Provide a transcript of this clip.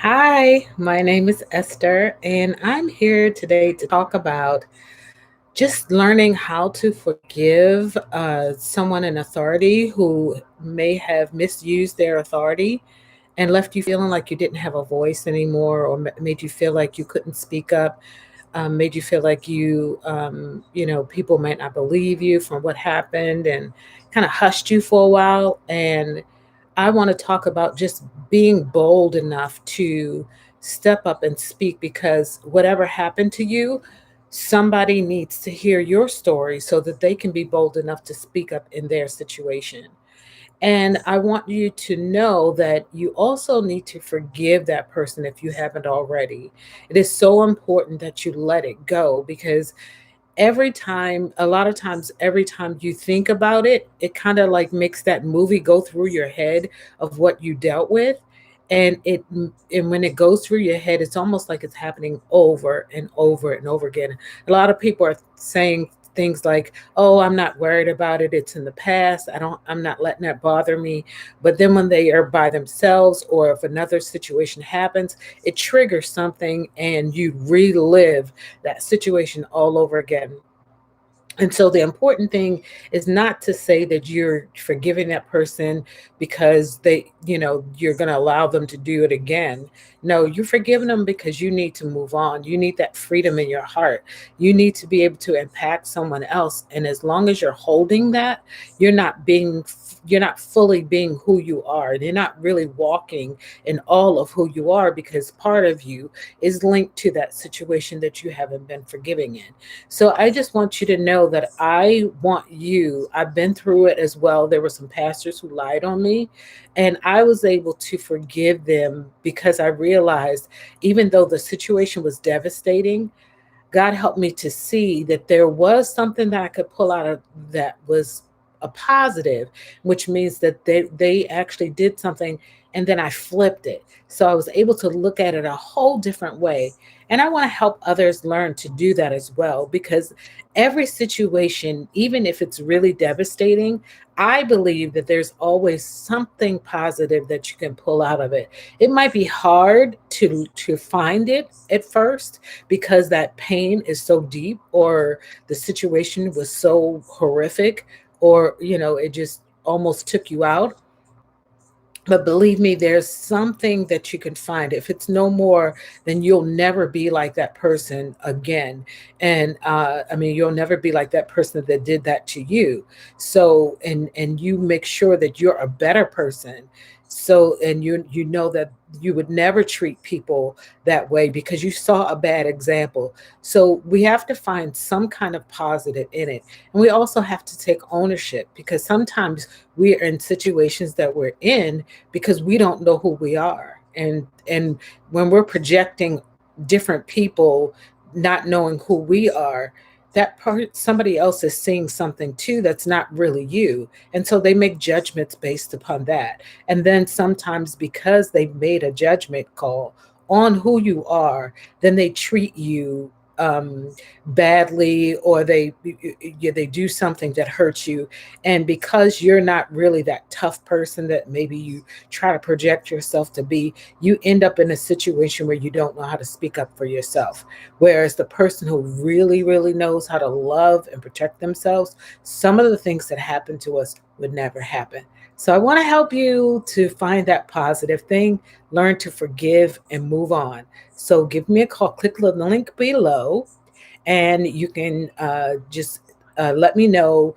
Hi, my name is Esther, and I'm here today to talk about just learning how to forgive someone in authority who may have misused their authority and left you feeling like you didn't have a voice anymore, or made you feel like you couldn't speak up, made you feel like people might not believe you from what happened and kind of hushed you for a while. And I want to talk about just being bold enough to step up and speak because whatever happened to you, somebody needs to hear your story so that they can be bold enough to speak up in their situation. And I want you to know that you also need to forgive that person if you haven't already. It is so important that you let it go because a lot of times, every time you think about it, it kind of like makes that movie go through your head of what you dealt with. And when it goes through your head, it's almost like it's happening over and over and over again. A lot of people are saying things like, "Oh, I'm not worried about it. It's in the past. I'm not letting that bother me." But then when they are by themselves or if another situation happens, it triggers something and you relive that situation all over again. And so the important thing is not to say that you're forgiving that person because you're going to allow them to do it again. No, you're forgiving them because you need to move on. You need that freedom in your heart. You need to be able to impact someone else. And as long as you're holding that, you're not being you're not fully being who you are. You're not really walking in all of who you are because part of you is linked to that situation that you haven't been forgiving in. So I just want you to know that I've been through it as well. There were some pastors who lied on me, and I was able to forgive them because I realized even though the situation was devastating, God helped me to see that there was something that I could pull out of that was a positive, which means that they actually did something and then I flipped it. So I was able to look at it a whole different way. And I want to help others learn to do that as well because every situation, even if it's really devastating, I believe that there's always something positive that you can pull out of it. It might be hard to find it at first because that pain is so deep or the situation was so horrific or it just almost took you out. But believe me, there's something that you can find. If it's no more, then you'll never be like that person again. And I mean, you'll never be like that person that did that to you. So, and you make sure that you're a better person. So, and you know that you would never treat people that way because you saw a bad example. So we have to find some kind of positive in it. And we also have to take ownership because sometimes we are in situations that we're in because we don't know who we are. And when we're projecting different people not knowing who we are, that part somebody else is seeing something too that's not really you, and so they make judgments based upon that. And then sometimes because they've made a judgment call on who you are, then they treat you um badly, or they do something that hurts you. And because you're not really that tough person that maybe you try to project yourself to be, you end up in a situation where you don't know how to speak up for yourself. Whereas the person who really, really knows how to love and protect themselves, some of the things that happen to us would never happen. So I want to help you to find that positive thing, learn to forgive and move on. So give me a call, click the link below, and you can just let me know